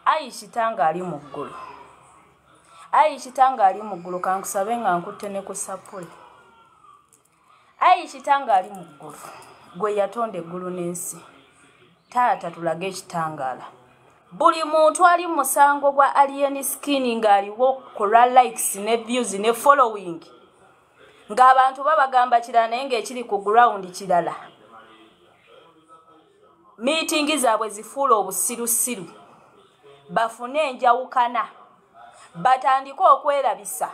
Ayishitanga ali mu ggulu. Ayishitanga ali mu ggulu kankusabe nga nkutte ne ku sapule. Ayishitanga ali mu ggulu. Gwe yatonda eggulu n'ensi. Taata tulage ekitangaala. Buli muntu ali mu musango gwa alien skin ng'aliwo kulwa likes ne views ne following. Ng'abantu babagamba kirala naye ng'ekiri ku ground kirala. Meeting zaabwe zifuula obusirusiru. Bafune enjawukana. Batandika okwerabisa.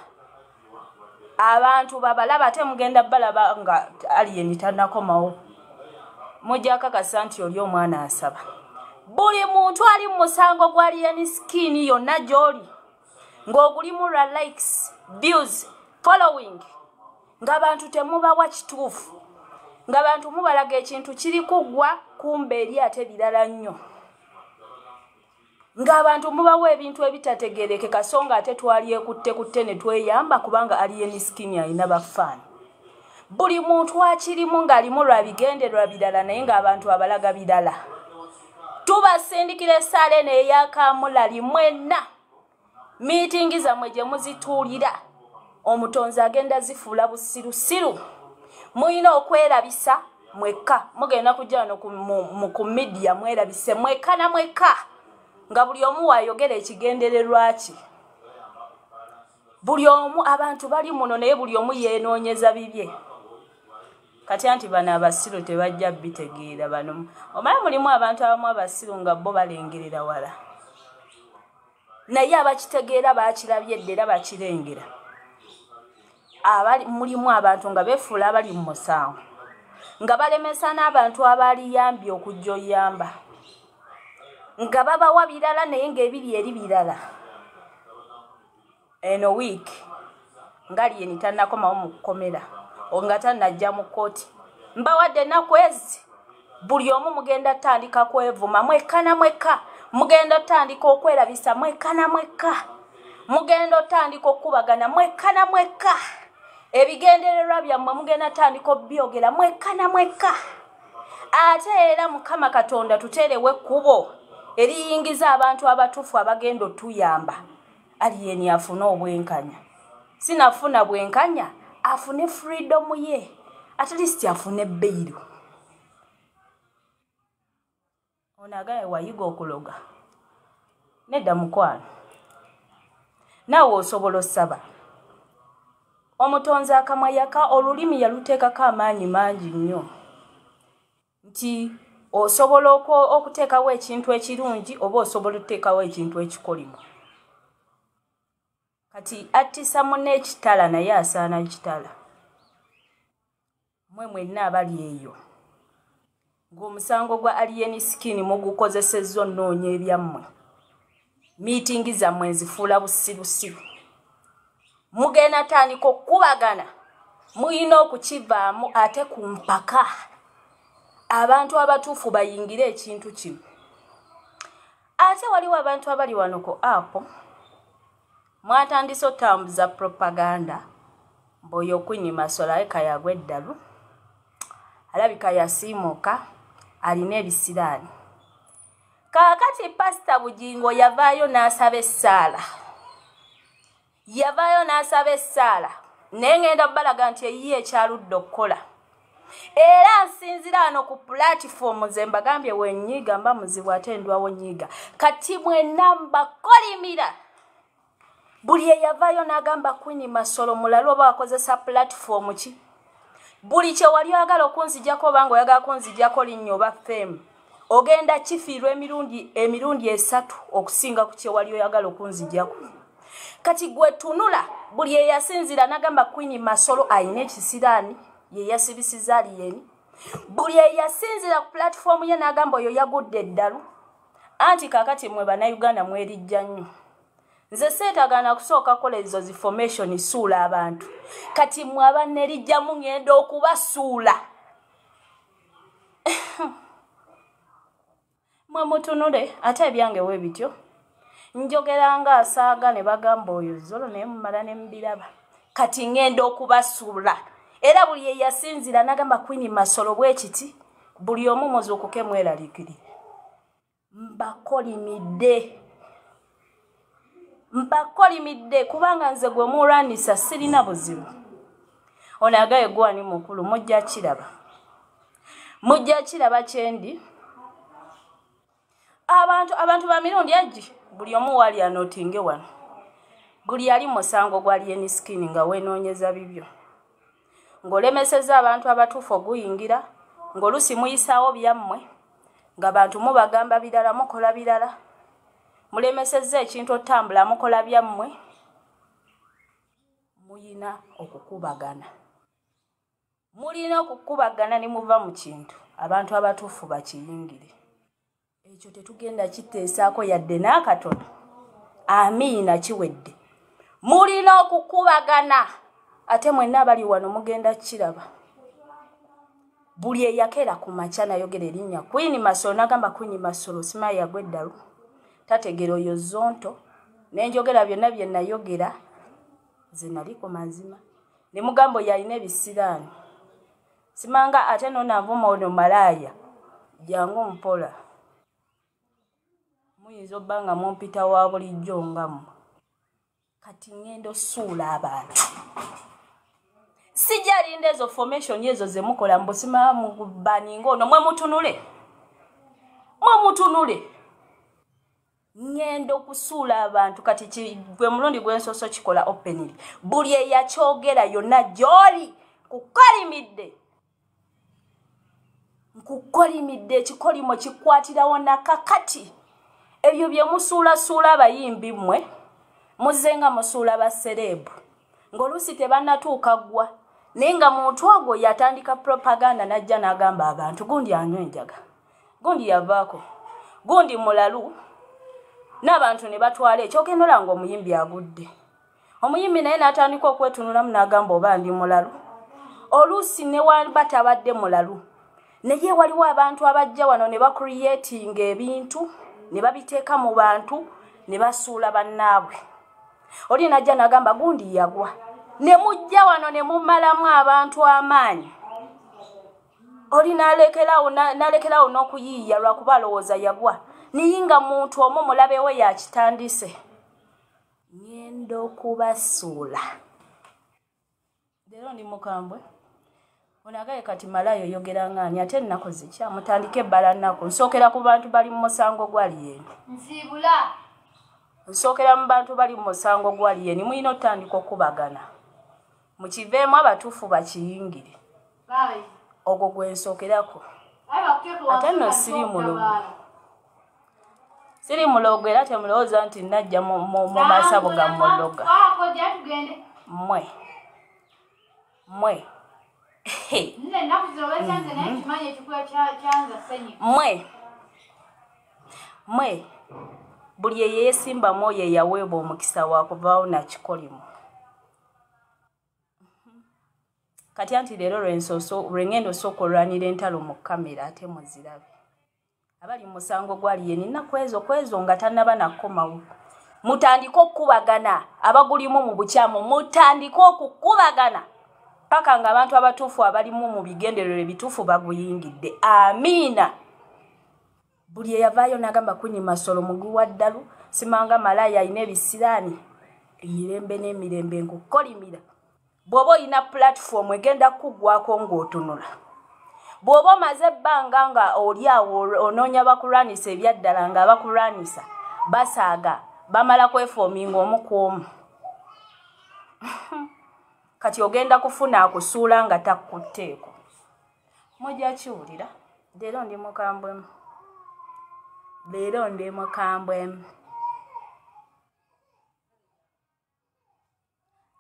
Abantu babalaba temugenda balaba nga alien tannakomawo. Mujja kakasa nti oli omwana asaba. Buli muntu ali mu musango gwa alien skin yonna gy'oli. Ng'ogulimu lwa likes, views, following. Ng'abantu temubawa kituufu. Ng'abantu mubalaga ekintu kiri kuggwa kumbe eri ate birala nnyo. Ng'abantu mubawa ebintu ebitategeerekeka so nga ate twalyekutte ne tweyamba kubanga alien skin alina bafaani. Buli muntu akirimu ng'alimu lwa bigendererwa birala naye ng'abantu abalaga birala. Tubasindikira essaala n'ey'akamulali mwenna. Meeting zammwe gye muzituulira. Omutonzi agenda zifuula busirusiru. Muyina okwerabisa mwekka. Mugenda kujja no ku media mwerabise mwekka na mwekka. Nga buli omu waayogera ekigendererwa ki. Buli omu abantu bali muno naye buli omu yeenoonyeza bibye. Kati anti bano abasiru tebajja bitegeera bano. Omanyi mulimu abantu abamu abasiru nga bo balengerera wala. Naye abakitegeera baakirabye ddera bakirengera. Mulimu abantu nga beefuula abali mu musango. Nga balemesa n'abantu abaliyambye okujja oyamba. Nga babawa birala naye ng'ebiri eri birala. Eno week nga alien tannakomawo mu kukomera. Nga tannajja mu kkooti. Mbawadde ennaku ezi. Buli omu mugenda tandika kwevuma mwekka na mwekka. Mugenda tandika okwerabisa mwekka na mwekka. Mugenda tandika okubagana mwekka na mwekka. Ebigendererwa byammwe mugenda tandika obyogera mwekka na mwekka. Ate era Mukama Katonda tuterewe ekkubo eriyingiza abantu abatuufu abagenda otuyamba. Alien afuna obwenkanya. Sinafuna bwenkanya. Afune freedom ye. At least afune bail. Onagaye wayiga okuloga. Nedda mukwano. Naawe osobola osaba. Omutonzi akamwa yaka olulimi yaluteekako amaanyi mangi nnyo. Nti osobola okuteekawo ekintu ekirungi oba osobola okuteekawo ekintu ekikolimo. Kati attisa munne ekitala naye asaana kitala. Mwe mwenna abali eyo. Ng'omusango gwa alien skin mugukozesezza onnoonya ebyammwe. Meeting zammwe nzifuula busirusiru. Mugenda tandika okubagana. Muyina okukivaamu ate ku mpaka. Abantu abatuufu bayingire ekintu kino. Ate waliwo abantu abali wano ku app. Mwatandise otambuza propaganda. Mboyo Queen Masola kayagwa eddalu. Alabika yasiimuka. Alina ebisiraani. Kaakati Pastor Bugingo yavaayo n'asaba essaala. Yavaayo n'asaba essaala. Naye ngenda balaga nti eyiye ekyaludde okukola. Era nsinzira ano ku platform ze mbagambye wenyiga mba muzibu ate ndwawo nyiga. Kati mwenna mbakolimira. Buli eyavaayo n'agamba Queen Masolo mulalo oba wakozesa platform ki. Buli kye wali oyagala okunzijjako oba ng'oyagala kunzijjako linnyo oba fame. Ogenda kifiirwa emirundi esatu okusinga ku kye wali oyagala okunzijjako. Kati gwe tunula buli eyasinzira n'agamba Queen Masolo ayina ekisiraani ye yasibisiza aliyeni. Buli eyasinzira ku platform ye n'agamba oyo yagudde eddalu. Anti kaakati mwe bannayuganda mwerijja nnyo. Nze seetagana kusooka kola ezo information suula abantu. Kati mwe abannerijjamu ngenda okubasuula. Mwe mutunule ate ebyange we bityo. Njogera nga asaaga ne bagamba oyo zolo naye mumala ne mbiraba. Kati ngenda okubasuula. Era buli eyasinzira n'agamba Queen Masolo bwekiti. Buli omu muzuukuke mweraliikirire. Mbakolimidde. Mbakolimidde kubanga nze gwe muranisa sirina buzibu. Ono agaye gwani mukulu mujja kiraba. Mujja kiraba kyendi. Abantu ba mirundi egi buli omu wali anotinge wano. Buli yali musango gwali eni skin nga wenoonyeza bibyo. Ng'olemeseza abantu abatuufu oguyingira, ng'olusi muyisaawo byammwe, ng'abantu mubagamba birala mukola birala. Mulemeseza ekintu otambula mukola byammwe. Muyina okukubagana. Mulina okukubagana ne muva mu kintu. Abantu abatuufu bakiyingire. Ekyo tetugenda kiteesaako yadde n'akatono. Amiina kiwedde. Mulina okukubagana. Ate mwenna abali wano mugenda kiraba. Buli eyakera ku makya nayogera erinnya Queen Masolo n'agamba Queen Masolo simayi yagweddalu. Tategera oyo zonto. Nenjogera byonna bye nayogera. Nze naliko mazima. Ne mugambo yalina ebisiraani. Simanga ate nonavuma ono malaya. Jangu mpola. Muyinza obbanga mumpita wa bulijjo ngamu. Kati ngendo suula abantu. Sijalinda ezo formation yezo ze mukola mbosima mu baningo ono mwe mutunule. Mwe mutunule. Ngendo kusuula abantu kati gwe mulundi gwensoso kikola openly. Buli eyakyogera yonna gyoli kukolimidde. Nkukolimidde ekikolimo kikwatirawo nakakati. Ebyo bye musuula abayimbi mmwe. Muzenga musuula baserebu. Ng'olusi tebannatuuka ggwa. Naye nga muntu ogwo yatandika propaganda najja n'agamba abantu gundi anywa enjaga. Gundi yavaako. Gundi mulalu. N'abantu ne batwala ekyogendola ng'omuyimbi agudde. Omuyimbi naye n'atandika okwetunulamu n'agamba oba ndi mulalu. Oluusi ne batabadde mulalu. Naye waliwo abantu abajja wano ne bacreatinga ebintu, ne babiteeka mu bantu, ne basuula bannaabwe. Oli najja n'agamba gundi yagwa. Ne mujja wano ne mumalamu abantu amaanyi. Oli n'alekerawo n'okuyiiya lwakuba alowooza yagwa. Niyinga muntu omu mulabe we yakitandise. Ngendo kubasuula. Leero ndi mukambwe. Onagaye kati malayo yogera ngani ate nnako zikya mutandike ebbala nnako. Nsookera ku bantu bali mu musango gwali yeni. Nsibula. Nsookera mu bantu bali mu musango gwali yeni. Muyina otandika okubagana. Mukiveemu abatuufu bakiyingire. Bawe. Ogwo gwe nsookerako. Ate nno siri mulogo. Siri mulogo era temulowooza nti najja mu masabo ga muloga. Mwe. Mwe. Buli eyeesimba moyo yaweebwa omukisa wa kuvaawo na kikolimo. Kati anti leero lwengendo sooka olwanira entalo mu kamera ate muzirabe. Abali musango gwali yeni nnaku ezo nga tannaba nakomawo. Mutandika okukubagana abagulimu mu bukyamu. Mutandika okukubagana paka nga abantu abatuufu abalimu mu bigenderero ebituufu baguyingidde. Amiina. Buli eyavaayo n'agamba Queen Masolo muguwa ddalu. Simanga malaya alina ebisiraani. Emirembe n'emirembe nkukolimira. Bw'oba olina platform egenda kuggwako ng'otunula. Bw'oba omaze ebbanga nga oli awo onoonya bakulwanisa ebyaddala nga bakulwanisa basaaga bamala kwefoominga omu ku omu. Kati ogenda kufuna akusuula nga takutteeko. Mujja kiwulira. Leero ndi mukambwemu. Leero ndi mukambwemu.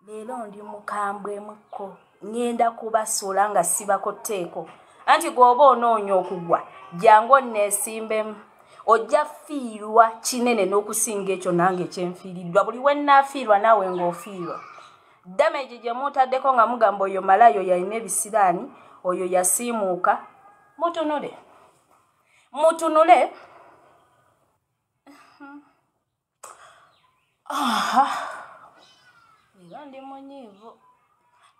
Leero ndi mukambwemuko. Ngenda kubasuula nga sibakotteeko. Anti gwoba onoonya okugwa jangu onneesimbemu. Ojja fiirwa kinene n'okusinga ekyo nange kyenfiiriddwa. Buli we nnaafiirwa naawe ng'ofiirwa. Damage gye mutaddeko nga mugamba oyo malayo yalina ebisiraani, oyo yasiimuuka. Mutunule. Mutunule. Leero ndi munyiivu.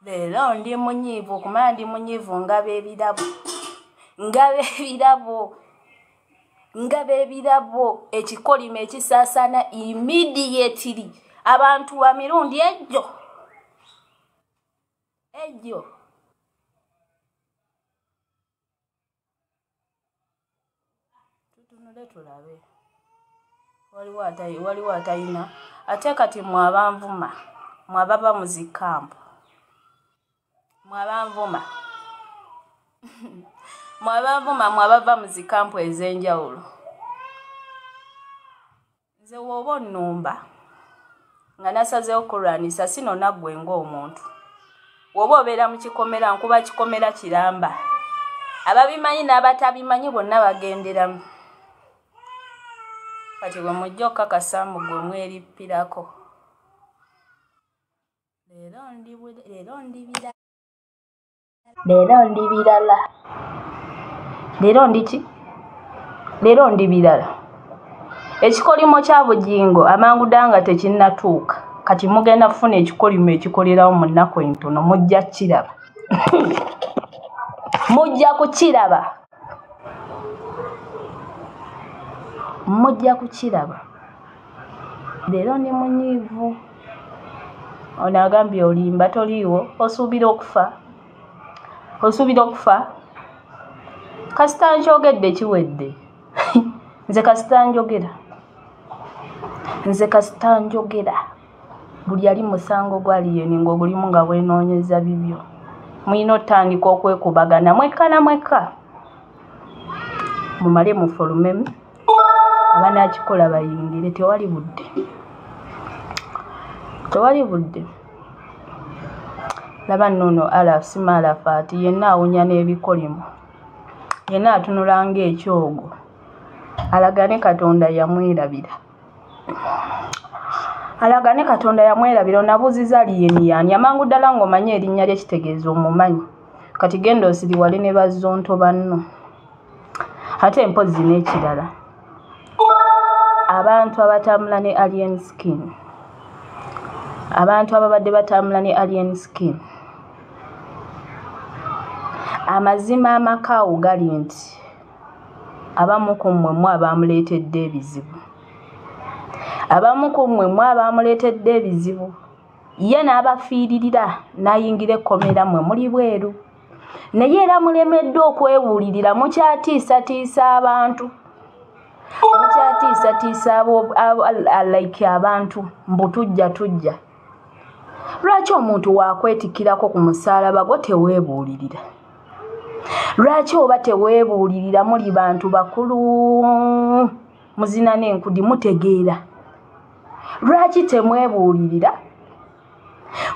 Leero ndi munyiivu. Okumanya ndi munyiivu ngaba ebirabo. Ngaba ebirabo. nga bebirabo ekikolimo ekisaasaana immediately abantu wa mirundi egyo tutunule tulabe waliwo atayina ate kati mwabanvuma mwababa muzikampu mwabanvuma mwabava muzikampu ez'enjawulo nze woba onnumba nga nasazeewo kulwanisa sino naggwe ng'omuntu woba obeera mu kikomera nkuba kikomera kiramba ababimanyi n'abatabimanyi bonna bagenderamu kati bwe mujja okukakasa gwe mwerippirako leero ndi birala ekikolimo kya bugingo amangu danga tekinnatuuka kati mugenda kufuna ekikolimo ekikolerawo mu nnaku entono mujja kiraba mujja kukiraba leero ndi munyiivu ono agambye olimba toliiwo osuubira okufa kasita nkyogedde kiwedde nze kasita njogera buli ali musango gwaliyeni ng'ogulimu nga bwenoonyeza bibyo mulina otandika okwekubagana mwekka mumale mufolumemu abanakikola bayingire tewali budde laba nnono alafu simalafaati yenna awunya n'ebikolimo yenna atunula ng'ekyogo alagane katonda yamwerabira onabuuziza aliyeni yaani amangu ddala ng'omanye erinnya lye kitegeeza omumanyi kati genda osiriwale ne bazzonto banno ate mpozi n'ekirala abantu abatambula ne alien skin abantu ababadde batambula ne alien skin amazima amakaawu gali nti abamu ku mmwe abaamuleetedde ebizibu ye n'abafiiririra n'ayingira ekkomera mmwe muli bweru naye era mulemeddwa okwewulirira mukyatiisatiisa abantu like abantu mbu tujja lwaki omuntu wakwetikirako ku musaalaba gwo teweebuulirira lwaki oba teweebuulirira muli bantu bakulu muzina n'enkudi mutegeera lwaki temwebuulirira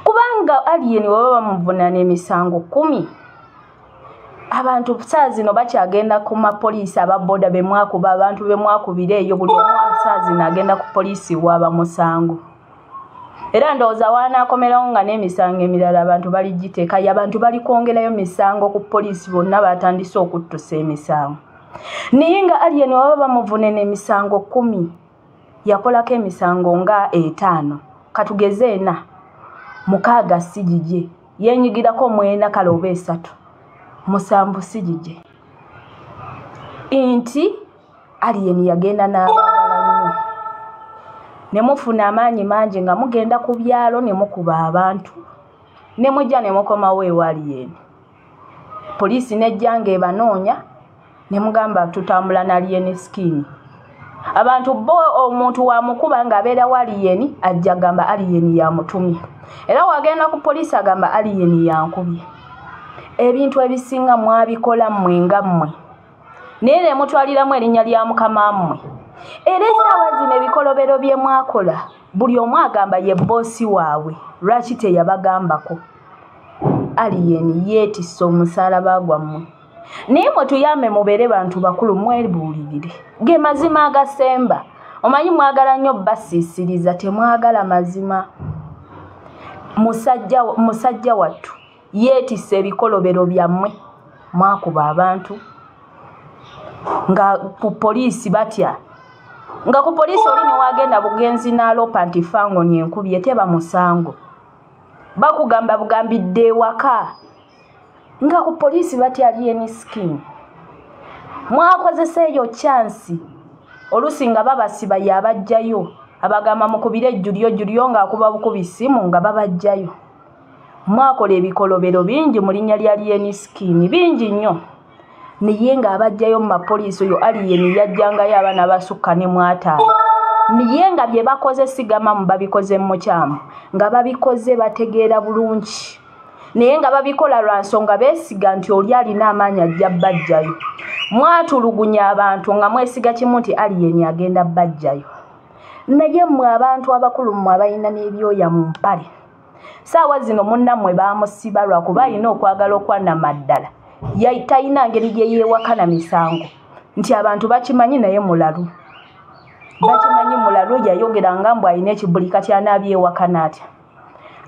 kubanga aliyeni baba bamuvunaana emisango 10 abantu saa zino bakyagenda ku mapoliisi ababoda bemwakuba abantu bemwakubira eyo buli omu saa zino agenda ku poliisi waaba musango era ndowooza waanaakomerawo nga n'emisango emirala abantu baligiteeka abantu bali kwongerayo misango ku poliisi bonna batandise okuttusa emisango naye nga aliyeni baba bamuvunena emisango 10 yakolako emisango nga 5 katugeze 4 6 sigije yenyigirako mwena kale oba 3 7 sigije inti aliyeni yagenda n'abaagala nnyo ne mufuna amaanyi mangi nga mugenda ku byalo ne mukuba abantu ne mujja ne mukomawo ewa aliyeni poliisi nejja ng'ebanoonya ne mugamba tutambula na aliyeni skin abantu bo omuntu wamukuba ng'abeera wa aliyeni ajja gamba aliyeni yamutumye era wagenda ku poliisi agamba aliyeni yankubye ebintu ebisinga mwabikola mmwe nga mmwe naye ne mutwaliramu erinnya lya mukama mmwe era essaawa zino ebikolobero bye mwakola buli omu agamba ye boosi waabwe lwaki teyabagambako aliyeni yeetisse omusaalaba gwammwe naye mwe tuyambe mubeere bantu bakulu mwebuulirire ge mazima agasemba omanyi mwagala nnyo basiisiriza temwagala mazima musajja wattu yeetisse ebikolobero byammwe mwakuba abantu nga ku poliisi batya nga ku poliisi oli newagenda bugenzi n'alopa nti fango nyenkubye teba musango bakugamba bugambidde ewaka nga ku poliisi batya aliyeni skin mwakozesa eyo chance olusinga babasiba yabajjayo abagamba mukubire Julio nga akuba bukubi simu nga babajjayo mwakola ebikolobero bingi mu linnya lya Alien Skin bingi nnyo niye nga abajjayo mu mapoliisi oyo Alien yajjangayo abaana basukka ne mwataano niye nga bye bakoze sigama mu babikoze mu kyamu nga babikoze bategeera bulungi naye nga babikola lwa nsonga beesiga nti oli alina amaanyi ajja bajjayo mwatulugunya abantu nga mwesiga kimu nti Alien agenda bajjayo naye mmwe abantu abakulu mmwe abalina n'ebyoya mu mpale saawa zino munnammwe baamusiba lwakuba alina okwagala okwanama ddala talina ngeri gye yeewakana misango nti abantu bakimanyi naye mulalu bakimanyi mulalu yayogera nga mbw alina ekibulika kyanabyewakana atya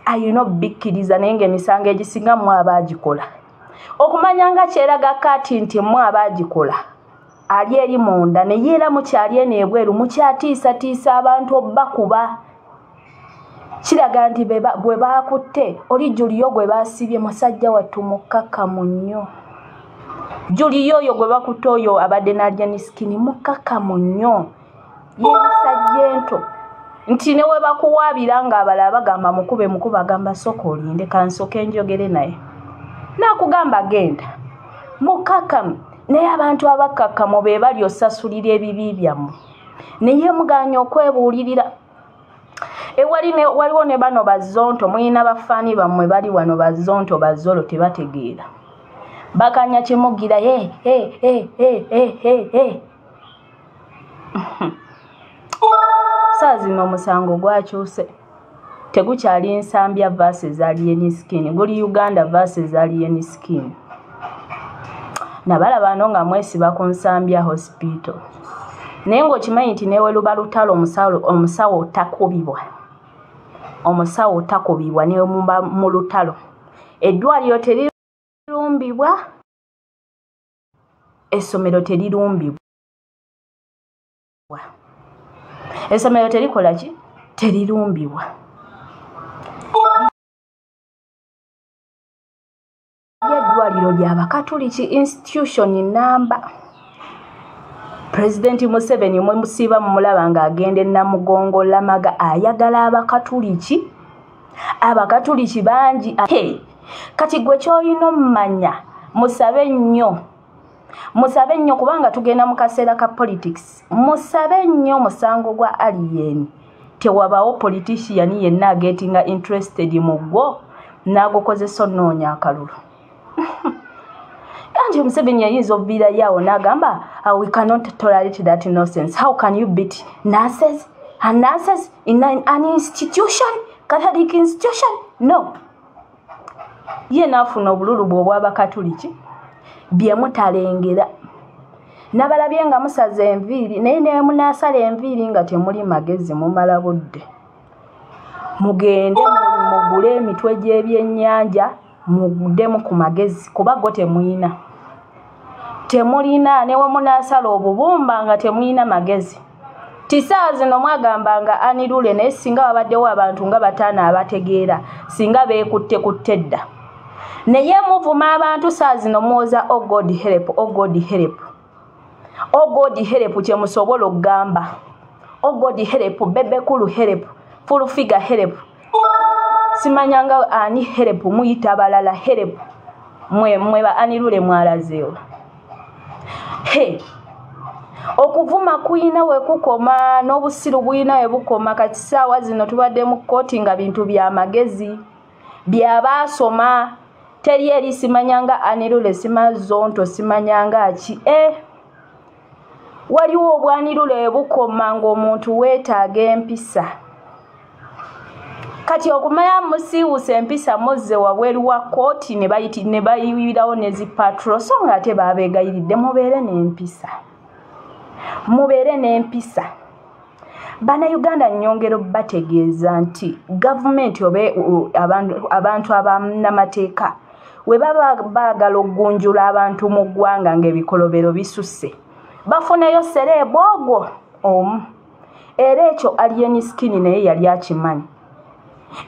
ayina obikkiriza naye ng'emisango egisinga mmwe abaagikola okumanya nga kyeraga kati nti mmwe abaagikola ali eri munda naye era mukyali eno ebweru mukyatiisatiisa abantu obbakuba kiraga nti bwe baakutte oli Julio gwe baasibye musajja wattu mukkakkamu nnyo Julio oyo gwe bakutte oyo abadde n'Alien Skin mukkakkamu nnyo yeebisajja ento nti ne we bakuwaabira ng'abalala bagamba mukube agamba sooka olinde kansoke njogere naye naakugamba genda mukkakkamu naye abantu abakkakkamu be bali osasulira ebibi byammwe naye muganya okwebuulirira waliwo ne bano bazonto muyina bafaani bammwe bali wano bazonto bazolo tebategeera bakanya kimugira saa zino omusango gwakyuse tegukyali nsambya versus Alien Skin guli Uganda versus Alien Skin nabalaba no nga mwesiba ku nsambya hospital naye ng'okimanyi nti newe luba lutalo omusawo takubibwa newe muba mu lutalo eddwaliro terirumbibwa essomero terirumbibwa essomero terikola ki terirumbibwa eddwaliro ly'abakatuliki institution namba President Museveni musiba mumulaba ng'agenda Namugongo Lamaga ayagala abakatuliki bangi kati gwe ky'olina omumanya musabe nnyo kubanga tugenda mu kaseera ka politics musabe nnyo musango gwa Alien tewabawo politician yenna agetinga interested mu gwo n'agukozesa onnoonya akalulu Anje Museveni yayinza obubira yawo n'agamba we cannot tolerate that nonsense. How can you beat nurses and nurses in an institution, Catholic institution? No. Ye naafuna obululu bw'obw'abakatuliki bye mutalengera nabalabye nga musaza enviiri naye ne munaasala enviiri nga temuli magezi mumala budde mugende mugule emitwe gy'ebyennyanja muguddemu ku magezi kuba go temulina newe munaasala obubumba nga temulina magezi tisaawa zino mwagambanga Anirule naye singa babaddewo abantu nga bataano abategeera singa beekutte kutte dda naye muvuma abantu saa zino mwoza oh God help kye musobola okugamba oh God help bebekulu help full figure help simanyanga ani help muyita balala help mwe ba Anirule mwalazeewo okuvuma kuyina we kukoma n'obusiru buyina we bukoma kati saawa zino tubadde mu kkooti nga bintu bya magezi byabaasoma teri eri simanyanga Anirule simazonto simanyanga ki waliwo obwanirule bukoma ng'omuntu weetaaga empisa kati okumanya musiiwusa empisa muzze wabweru wa kkooti ne bayibirawo ne zipatro so nga ate baabeegayiridde mubeere n'empisa Bannayuganda nnyongero bategeeza nti gavumenti abantu abannamateeka we baba baagala okgunjula abantu mu ggwanga ng'ebikolobero bisusse bafuneyo sereebo ogwo omu era ekyo Alien Skin naye yali akimanyi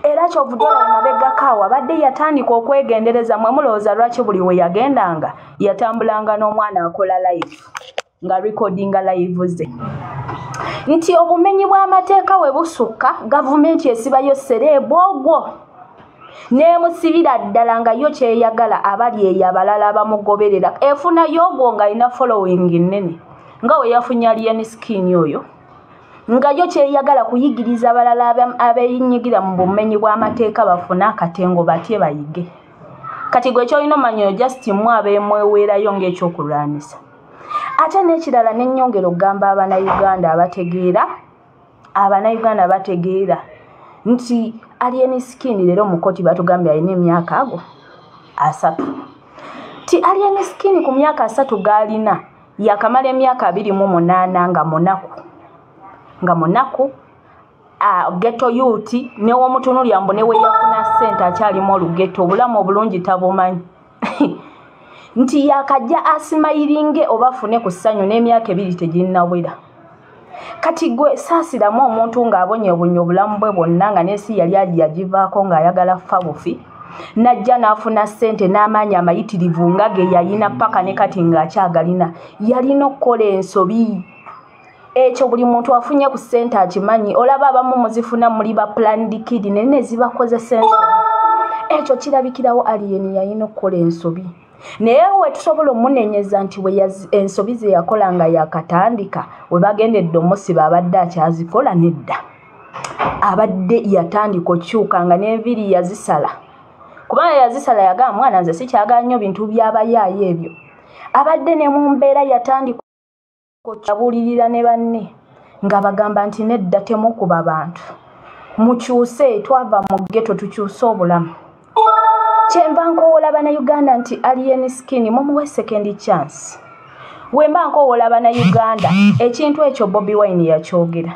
era kyovuddala mabega kaawa badde yatandika okwegendereza mwe mulowooza lwaki buli we yagendanga yatambulanga n'omwana akola live nga recordinga live ze nti obumenyi bw'amateeka we busukka gavumenti esibayo sereebu ogwo nemusibira ddala nga yo kyeyagala abali eyo abalala abamugoberera efunayo ogwo nga alina following nnene nga we yafunye Alien Skin oyo nga yo kyeyagala kuyigiriza abalala abeenyigira mu bumenyi bw'amateeka bafune akatengo batye bayige kati gwe kyolina omanyi just abeemweweerayo ng'ekyokulwanisa ate n'ekirala n'ennyongera okugamba abannayuganda bategeera nti Alien Skin leero mu kkooti batugambye alina emyaka ago 3 ti Alien Skin ku myaka 3 g'alina yakamala emyaka 28 nga munaku ghetto youth n'owomutunulya mbu ne we yafuna ssente akyalimu olugeto obulamu obulungi tabumanyi nti yakajja asimayiringe obafune ku ssanyu n'emyaka 2 teginnawera kati gwe saasiramu omuntu ng'abonyeebonye obulamu bwe bwonna nga n'ensi yali yagivaako ng'ayagala fa bufi najja n'afuna ssente n'amaanyi amayitirivu nga ge yayina paka ne kati ng'akyagalina yalina okukola ensobi ekyo buli muntu afunye ku ssente akimanyi olaba abamu muzifuna muli ba planned kid ne zibakozesa ensobi ekyo kirabikirawo Alien yalina okukola ensobi naye we tusobola omunenyeza nti we ensobi ze yakola nga yakatandika we bagendedde omusiba abadde akyazikola nedda abadde yatandika okyuka nga n'enviri yazisala kubanga yazisala yagamba mwana nze sikyagala nnyo bintu by'abayaayo ebyo abadde ne mu mbeera yatandika okyabuulirira ne banne nga bagamba nti nedda temukuba bantu mukyuse twava mu ghetto tukyuse obulamu kyemba nkowoola bannayuganda nti Alien Skin mumuwe second chance wemba nkowoola bannayuganda ekintu ekyo Bobi Wine yakyogera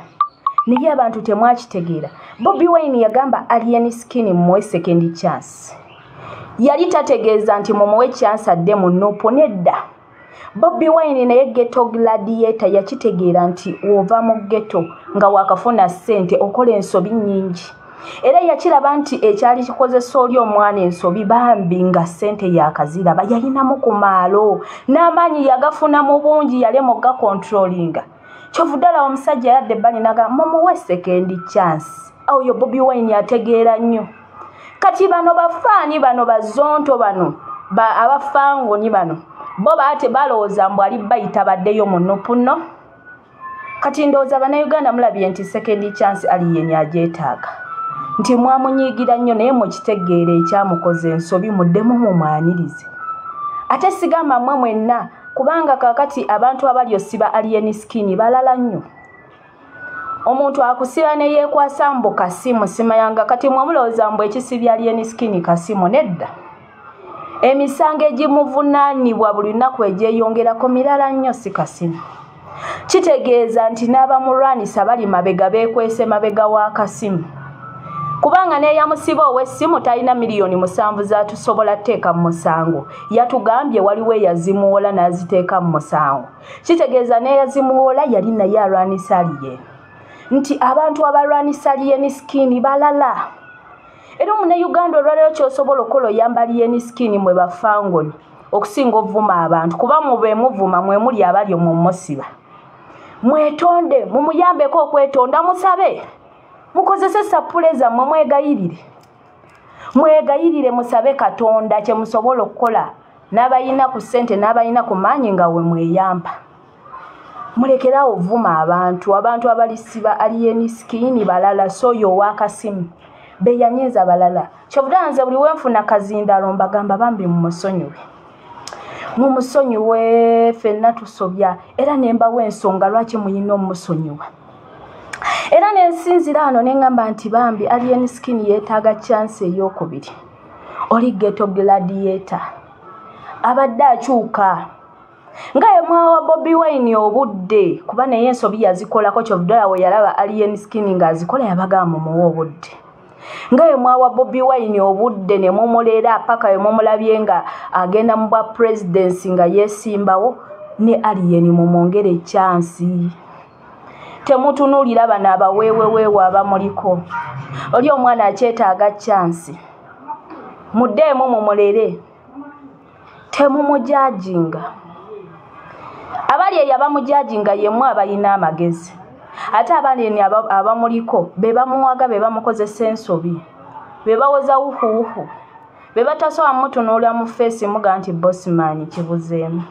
naye abantu temwakitegeera Bobi Wine yagamba Alien Skin mumuwe second chance yali tategeeza nti mumuwe chance adde mu nuupu nedda Bobi Wine naye ghetto gladiator yakitegeera nti ova mu ghetto nga wakafuna ssente okola ensobi nnyingi era yakiraba nti ekyali kikozesa oli omwana ensobi bambi nga ssente yakaziraba yalinamu ku maalo n'amaanyi yagafuna mu bungi yalema okugakontrolinga kyovuddala omusajja yadde ebbali naga mumuwe second chance oyo Bobi Wine ategeera nnyo kati bano bafaani bano bazonto bano abafangoni bano bo baate balowooza mbu ali bayita baddeyo mu nnupu nno kati ndowooza bannayuganda mulabye nti second chance Alien agyetaaga nti mwamunyiigira nnyo naye mukitegeera ekyamukoze ensobi muddemu mumwanirize ate sigamba mmwe mwenna kubanga kakati abantu abali osiba Alien Skin balala nnyo omuntu akusiba ne yeekwasa mbu kasimu simayanga kati mwamulowooza mbu ekisibya Alien Skin kasimu nedda emisango egimuvunaanibwa buli lunaku egyeyongerako mirala nnyo si kasimu kitegeeza nti n'abamulwanisa bali mabega beekwese mabega wa kasimu kubanga neyamusiba ow'essimu talina miliyoni 7 zatusobola teeka mu musango yatugambye waliwo eyazimuwola n'aziteeka mu musango kitegeeza neyazimuwola yali naye alwanisa Alien nti abantu abalwanisa Alien Skin balala era omunnayuganda olwaleero kyosobola okukola oyamba Alien Skin mwe bafangoni okusinga ovuma abantu kuba mube muvuma mwe muli abali mu musiba mwetonde mumuyambeko okwetonda musabe mukozese sapuleza mwe mwegayirire musabe Katonda kye musobola okukola n'abayina ku ssente n'abayina ku maanyi nga we mweyamba mulekerawo ovuma abantu abalisiba Alien Skin balala soyo ow'akasimu beyanyiza balala kyobudanze buli wenfuna kazindalo mbagamba bambi mumusonyiwe ffenna tusobya era nembawo ensonga lwaki muyina omusonyiwa era nensinzira ano neŋŋamba nti bambi Alien Skin yeetaaga chance ey'okubiri oli ghetto gladiator abadde akyuka nga ye mwawa Bobi Wine obudde kuba naye ensobi yazikolako kyobuddala we yalaba Alien Skin ng'azikola yabagamba mumuwe obudde nga ye mwawa Bobi Wine obudde ne mumulera paka ye mumulabye nga agenda mu bwa presidency nga yeesimbawo ne Alien mumwongere chance temutunuulira bano abaweeweweewe abamuliko. Oli omwana akyetaaga chansi. Muddeemu mumulere. Temumujajinga. Abali eyo abamujajinga yemu abayina amagezi. Ate abali abamuliko be bamuwaga be bamukozesa ensobi. Be bawoza wuhu. Be batasobola mutunuulira mu face muga nti bossman kibuzeemu.